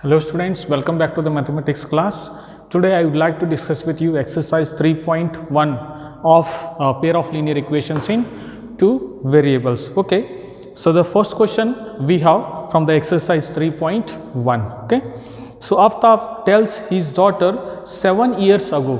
Hello students, welcome back to the mathematics class. Today I would like to discuss with you exercise 3.1 of a pair of linear equations in two variables. Okay, so the first question we have from the exercise 3.1. Okay, so Aftab tells his daughter 7 years ago,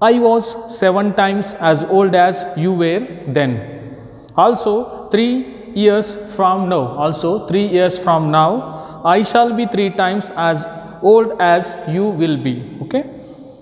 I was 7 times as old as you were then. Also 3 years from now, I shall be 3 times as old as you will be. Okay.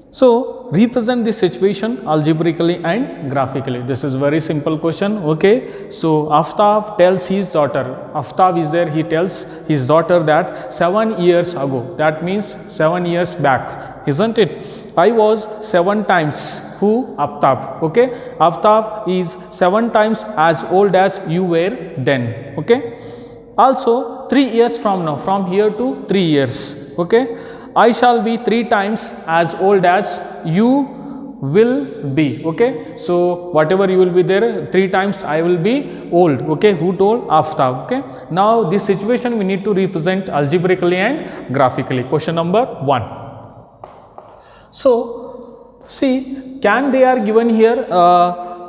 So represent this situation algebraically and graphically. This is very simple question. Okay. So Aftab tells his daughter, Aftab is there, he tells his daughter that 7 years ago, that means 7 years back, isn't it? I was 7 times, who? Aftab. Okay. Aftab is 7 times as old as you were then. Okay. Also 3 years from now, from here to 3 years. Okay. I shall be 3 times as old as you will be. Okay. So whatever you will be there, 3 times I will be old. Okay. Who told? Aftab. Okay. Now this situation we need to represent algebraically and graphically. Question number 1. So see, can they are given here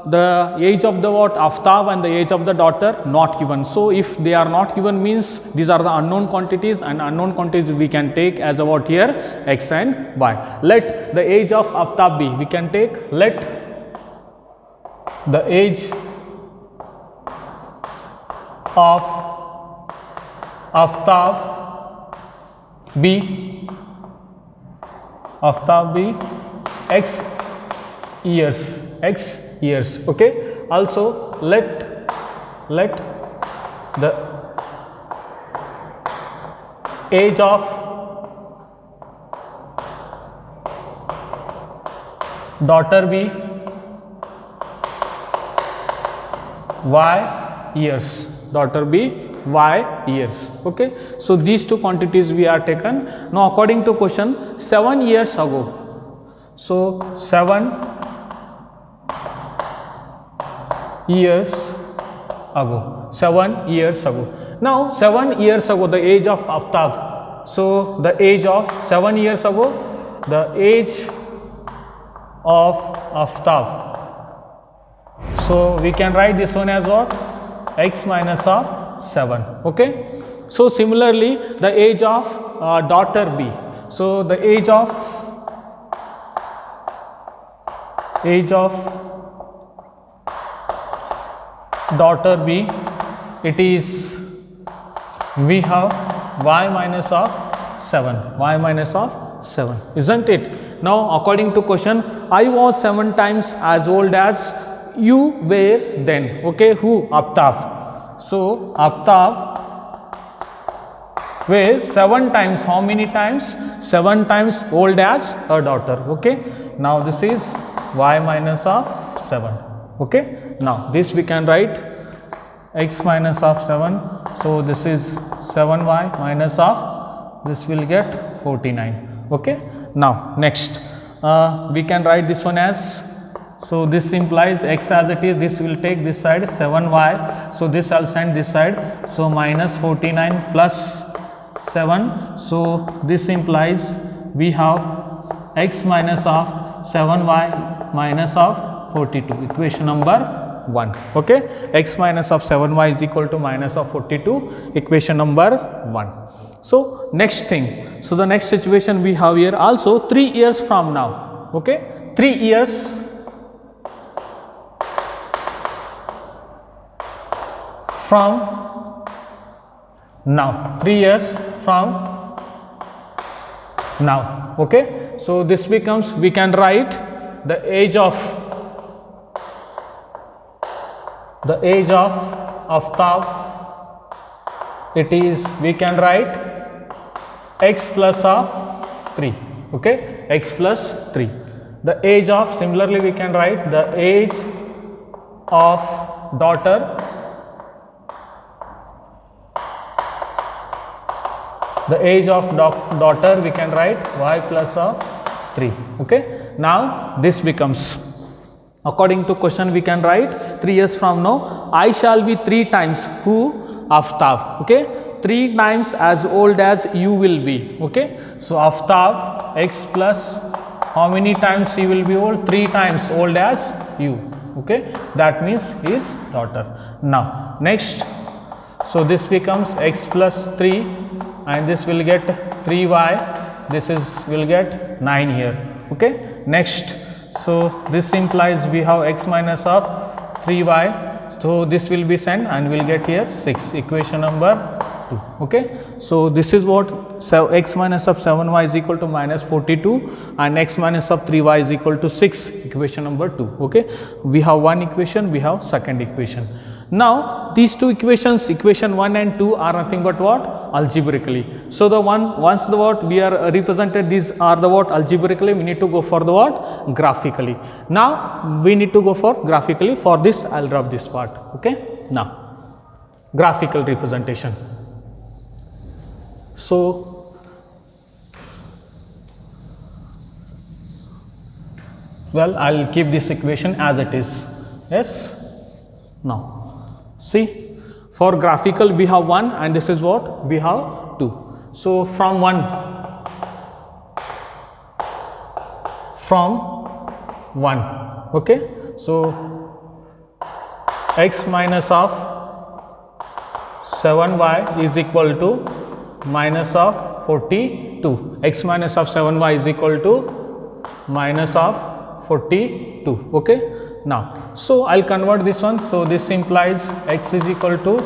the age of the Aftab and the age of the daughter not given. So if they are not given means these are the unknown quantities, and unknown quantities we can take as a what here, x and y. Let the age of Aftab be, we can take, let the age of Aftab be x years. Okay. Also let the age of daughter be y years. Daughter be y years. Okay. So these two quantities we are taken. Now according to question, 7 years ago. So 7 years ago. 7 years ago. Now 7 years ago, the age of Aftab. So the age of 7 years ago, the age of Aftab. So we can write this one as what? X minus of 7. Okay. So similarly, the age of daughter B. So the age of daughter B, it is, we have y minus of 7, isn't it? Now according to question, I was 7 times as old as you were then. Okay. Who? Aftab. So Aftab were 7 times, how many times? 7 times old as her daughter. Okay. Now this is y minus of 7. Okay. Now this we can write x minus of 7. So this is 7y minus of, this will get 49. Okay. Now next we can write this one as, so this implies x as it is, this will take this side 7y. So this I'll send this side. So minus 49 plus 7. So this implies we have x minus of 7y minus of 42. Equation number 1. Okay. X minus of 7y is equal to minus of 42. Equation number 1. So next thing. So the next situation we have here also 3 years from now. Okay. 3 years from now. 3 years from now. Okay. So this becomes, we can write the age of Aftab, it is, we can write x plus of 3. Okay. X plus 3. The age of, similarly we can write the age of daughter, the age of daughter we can write y plus of 3. Okay. Now this becomes, according to question we can write 3 years from now, I shall be 3 times, who? Aftab. Okay. 3 times as old as u will be. Okay, so Aftab x plus how many times he will be old? 3 times old as u. Okay, that means his daughter. Now next, so this becomes x plus 3 and this will get 3y, this is will get 9 here. Okay, next, so this implies we have x minus of 3y, so this will be sent and we'll get here 6, equation number 2. Okay, so this is what, so x minus of 7y is equal to minus 42 and x minus of 3y is equal to 6, equation number 2. Okay, we have one equation, we have second equation. Now these two equations, equation 1 and 2 are nothing but what? Algebraically. So the one, once the what we are represented, these are the what algebraically, we need to go for the what graphically. Now we need to go for graphically. For this I'll drop this part. Okay, now graphical representation. So well, I'll keep this equation as it is. Yes, now see, for graphical we have 1 and this is what we have 2. So from 1, okay, so x minus of 7y is equal to minus of 42, x minus of 7y is equal to minus of 42. Okay, now so I'll convert this one. So this implies x is equal to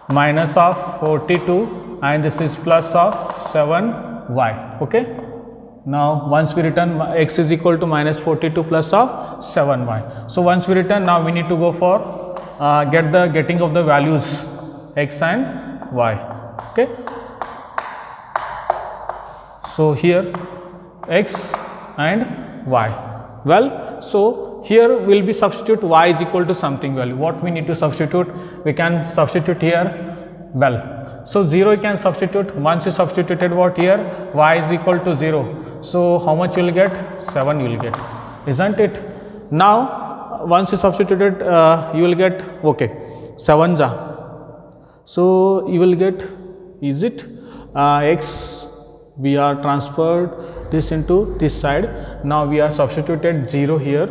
minus of 42 and this is plus of 7y. Okay, now once we return x is equal to minus 42 plus of 7y. So once we return, now we need to go for getting of the values x and y. Okay, so here x and y. Well, so here will be substitute y is equal to something value. What we need to substitute? We can substitute here, well, so 0 you can substitute. Once you substituted what here, y is equal to 0. So how much you will get? 7 you will get, isn't it? Now once you substituted, you will get, okay, 7 ja. So you will get, is it x, we are transferred this into this side. Now we are substituted 0 here,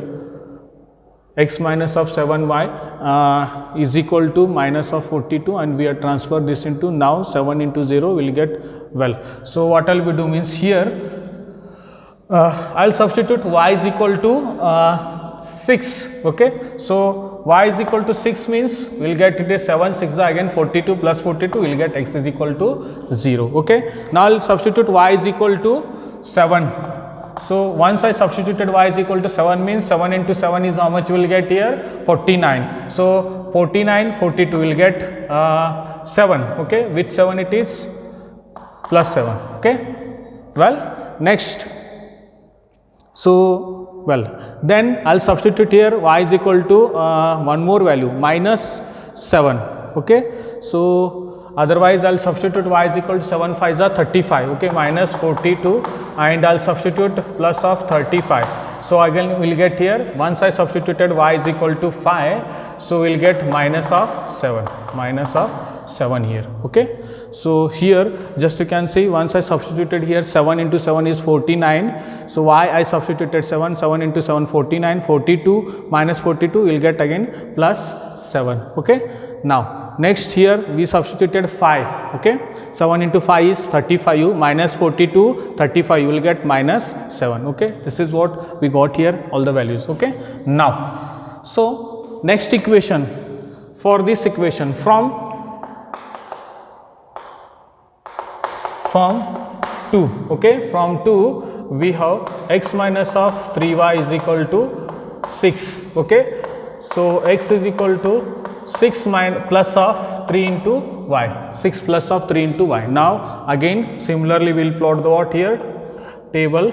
x minus of 7y is equal to minus of 42 and we are transferred this into, now 7 into 0 will get, well, so what I will do means here I'll substitute y is equal to 6. Okay, so y is equal to 6 means we will get it is 7 6 again 42 plus 42 we will get x is equal to 0. Okay, now I'll substitute y is equal to 7. So once I substituted y is equal to 7 means 7 into 7 is how much we will get here? 49. So 49 42 will get 7. Okay, which 7 it is? Plus 7. Okay, well, next, so well, then I'll substitute here y is equal to one more value minus 7. Okay, so otherwise I'll substitute y is equal to 7 5s are 35. Okay, minus 42 and I'll substitute plus of 35. So again we'll get here, once I substituted y is equal to 5, so we'll get minus of 7 here. Okay, so here just you can see, once I substituted here 7 into 7 is 49. So why I substituted 7 into 7 49, 42 minus 42 will get again plus 7. Okay, now next here we substituted 5. Okay, 7 into 5 is 35, minus 42 35 you will get minus 7. Okay, this is what we got here, all the values. Okay, now so next equation, for this equation from 2. Okay, from 2 we have x minus of 3y is equal to 6. Okay, so x is equal to 6 plus of 3 into y, 6 plus of 3 into y. Now again similarly we will plot the what here, table.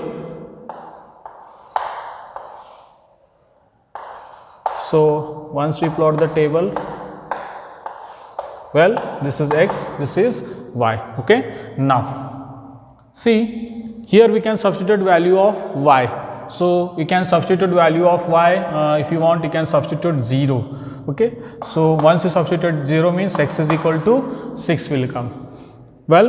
So once we plot the table, well, this is x, this is y. Okay, now see here we can substitute value of y. So you can substitute value of y, if you want you can substitute 0. Okay, so once you substitute 0 means x is equal to 6 will come. Well,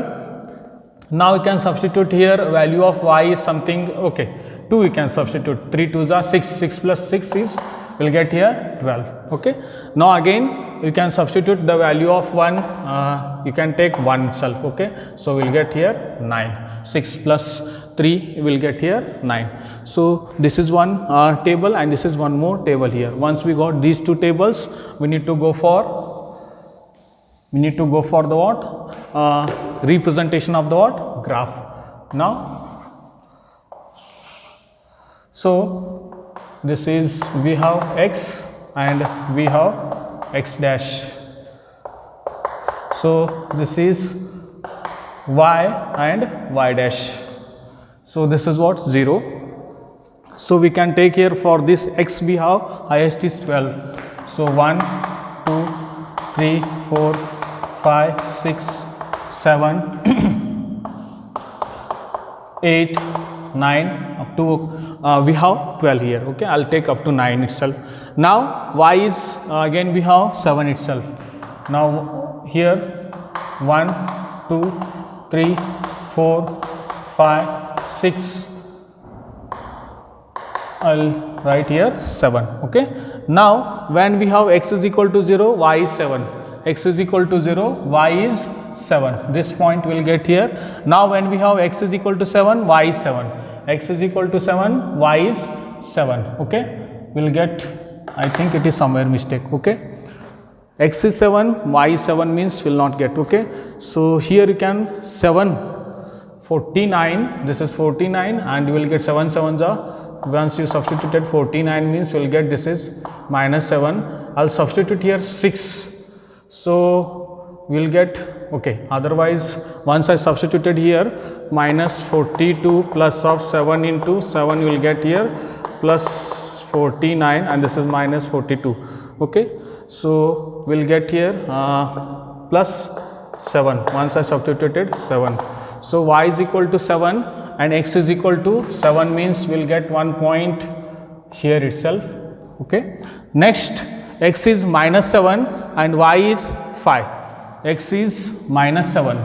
now you can substitute here value of y is something, okay, 2 you can substitute, 3 2s are 6, 6 plus 6 is, will get here 12. Okay, now again you can substitute the value of 1, you can take 1 itself. Okay, so we'll get here 9, 6 plus 3 will get here 9. So this is one table and this is one more table here. Once we got these two tables, we need to go for the what, representation of the what, graph. Now, so this is, we have x and we have x dash. So this is y and y dash. So this is what, 0. So we can take here for this x we have highest is 12. So 1, 2, 3, 4, 5, 6, 7, 8, 9, up to we have 12 here. Okay, I'll take up to 9 itself. Now y is again we have 7 itself. Now here 1, 2, 3, 4, 5, 6. I'll write here 7. Okay. Now when we have x is equal to 0, y is 7. X is equal to 0, y is 7. This point will get here. Now when we have x is equal to 7, y is 7. X is equal to 7, y is 7. Okay. We'll get, I think it is somewhere mistake. Okay. X is 7, y is 7 means will not get. Okay. So here you can 7, 49. This is 49 and you will get 7 sevens are. Once you substituted 49 means you will get this is minus 7. I'll substitute here 6. So we will get, okay, otherwise once I substituted here minus 42 plus of 7 into 7 you will get here plus 49 and this is minus 42. Okay. So we will get here plus 7 once I substituted 7. So y is equal to 7 and x is equal to 7 means we will get 1 point here itself. Okay. Next x is minus 7 and y is 5. X is minus 7.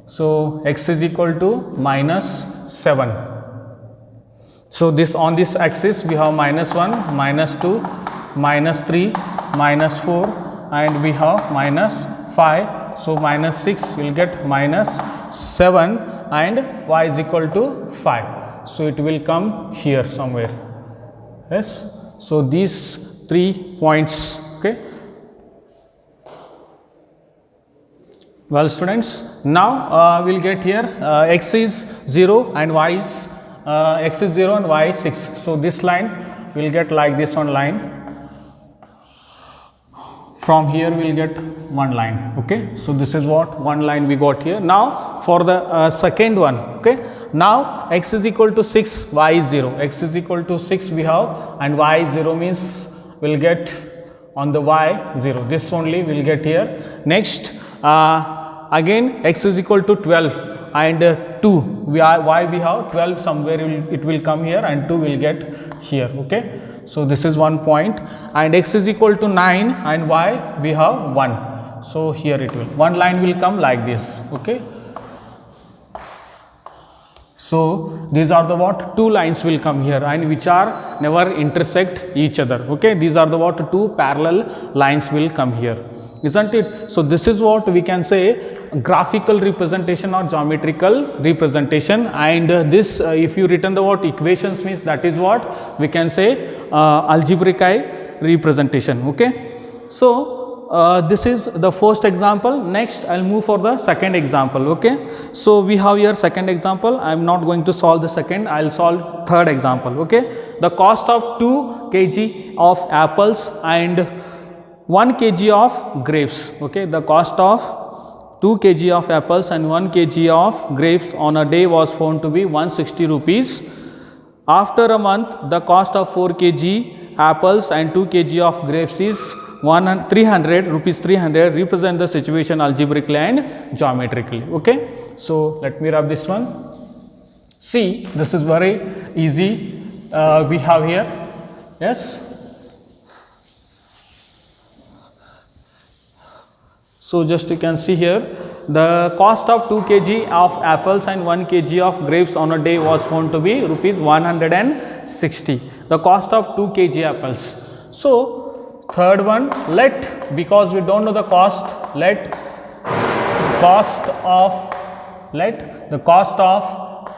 So x is equal to minus 7. So this on this axis we have minus 1, minus 2, minus 3, minus 4 and we have minus 5. So minus 6 will get minus 7 and y is equal to 5. So it will come here somewhere. Yes. So these 3 points. Okay. Well students, now we'll get here x is 0 and y is x is 0 and y is 6. So this line will get like this one line. From here we will get one line. Okay. So this is what one line we got here. Now for the second one. Okay. Now x is equal to 6, y is 0. X is equal to 6 we have and y 0 means we will get on the y 0. This only we will get here. Next again x is equal to 12 and 2. Why we have 12 somewhere it will come here and 2 will get here. Okay. So this is one point and x is equal to 9 and y we have 1. So here it will, one line will come like this. Okay. So these are the what, two lines will come here and which are never intersect each other. Okay. These are the what, two parallel lines will come here, isn't it? So this is what we can say graphical representation or geometrical representation, and this if you written the what equations means that is what we can say algebraic representation. Okay. So this is the first example. Next I'll move for the second example. Okay. So we have here second example. I'm not going to solve the second, I'll solve third example. Okay. The cost of 2 kg of apples and 1 kg of grapes. Okay. The cost of 2 kg of apples and 1 kg of grapes on a day was found to be 160 rupees. After a month, the cost of 4 kg apples and 2 kg of grapes is 300 rupees. 300 represent the situation algebraically and geometrically. Okay. So let me rub this one. See, this is very easy. We have here, yes. So just you can see here, the cost of 2 kg of apples and 1 kg of grapes on a day was found to be rupees 160. The cost of 2 kg apples. So third one, because we don't know the cost, let the cost of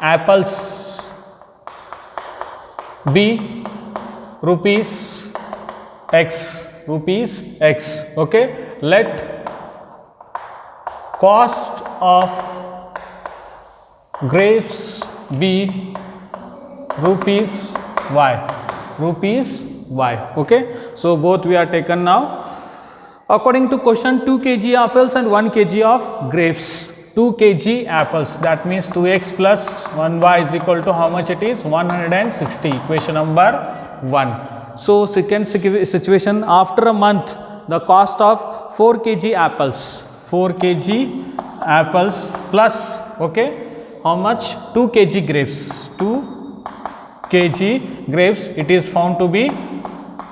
apples be rupees x, okay. Let cost of grapes be rupees y, okay. So both we are taken now. According to question, 2 kg apples and 1 kg of grapes. 2 kg apples, that means 2x plus 1y is equal to how much it is? 160. Equation number 1. So second situation, after a month, the cost of 4 kg apples. 4 kg apples plus, okay, how much? 2 kg grapes. 2 kg grapes, it is found to be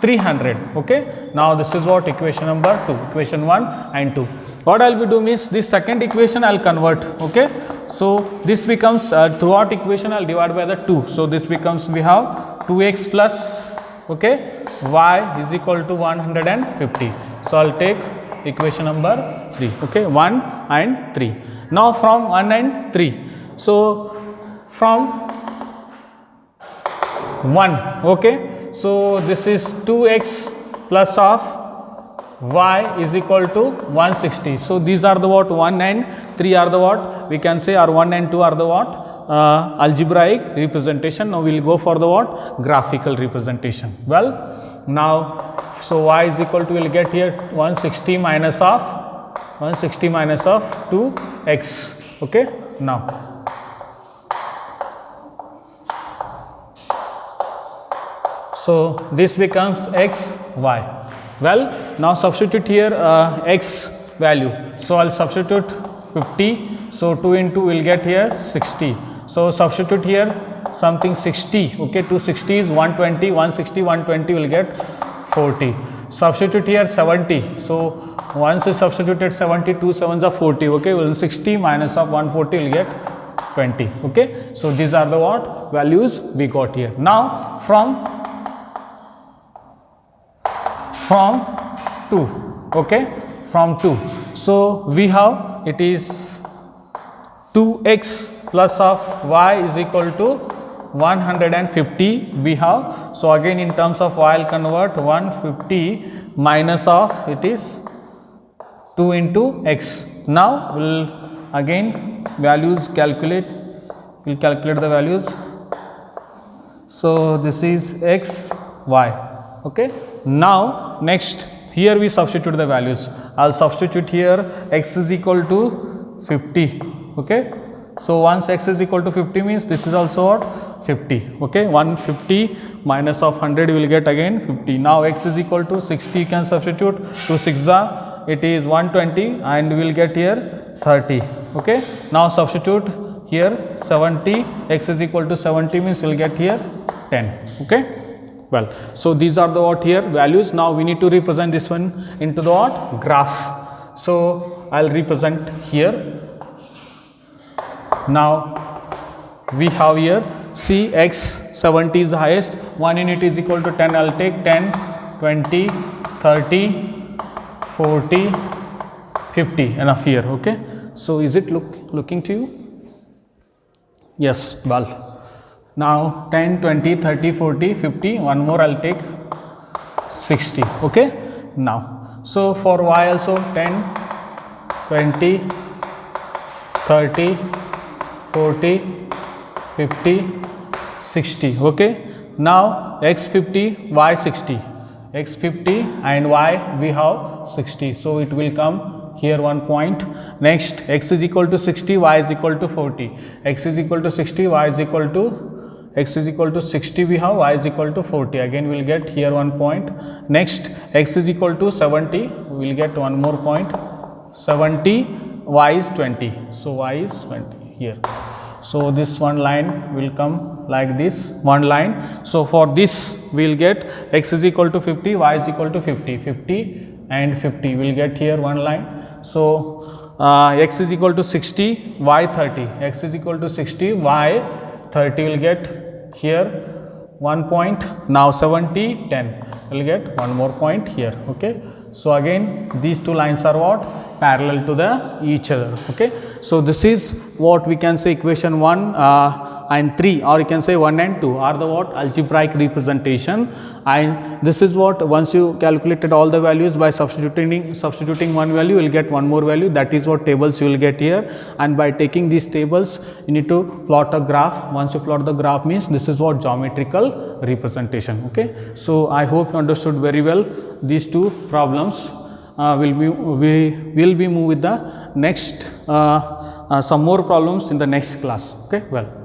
300, okay. Now this is what equation number 2, equation 1 and 2. What I will do means this second equation I will convert, okay. So this becomes throughout equation I will divide by the 2. So this becomes, we have 2x plus, okay, y is equal to 150. So I will take equation number 3, okay, 1 and 3. Now from 1 and 3, so from 1, okay. So this is 2x plus of y is equal to 160. So these are the what? 1 and 3 are the what? We can say, or 1 and 2 are the what? Algebraic representation. Now we will go for the what? Graphical representation. Well, now, so y is equal to, we will get here 160 minus of 2x, okay. Now so this becomes x, y. Well, now substitute here x value. So I will substitute 50. So 2 into we will get here 60. So substitute here something 60. Okay, 260 is 120. 160, 120 will get 40. Substitute here 70. So once you substituted 70, 2 sevens are 40. Okay, 160 minus of 140 will get 20. Okay, so these are the what? Values we got here. Now from 2, okay, from 2. So we have, it is 2x plus of y is equal to 150 we have. So again in terms of y, I will convert 150 minus of, it is 2 into x. Now we will again values calculate, we will calculate the values. So this is x, y, okay. Now next, here we substitute the values. I will substitute here x is equal to 50, okay. So once x is equal to 50 means this is also what? 50, okay. 150 minus of 100 you will get again 50. Now x is equal to 60, you can substitute. 2 6 it is 120 and we will get here 30, okay. Now substitute here 70, x is equal to 70 means you will get here 10, okay. Well, so these are the what here values. Now we need to represent this one into the what? Graph. So I will represent here. Now we have here, see x 70 is the highest, 1 unit is equal to 10. I will take 10, 20, 30, 40, 50, enough here, okay. So is it looking to you? Yes, well. Now 10, 20, 30, 40, 50, one more I will take 60, okay. Now, so for y also 10, 20, 30, 40, 50, 60, okay. Now x 50, y 60, x 50 and y we have 60. So it will come here 1 point. Next, x is equal to 60, y is equal to 40. X is equal to 60, y is equal to, x is equal to 60 we have, y is equal to 40. Again we will get here 1 point. Next, x is equal to 70, we will get one more point. 70, y is 20. So y is 20 here. So this one line will come like this, one line. So for this we will get x is equal to 50, y is equal to 50. 50 and 50 we will get here one line. So x is equal to 60, y 30, x is equal to 60, y 30 will get here 1 point, now 70, 10 will get one more point here. Okay. So again these two lines are what? Parallel to the each other. Okay. So this is what we can say equation 1 and 3, or you can say 1 and 2 are the what? Algebraic representation, and this is what, once you calculated all the values by substituting one value, you will get one more value, that is what tables you will get here, and by taking these tables you need to plot a graph. Once you plot the graph means this is what? Geometrical representation. Okay. So I hope you understood very well these two problems. We will be move with the next some more problems in the next class. Okay. Well.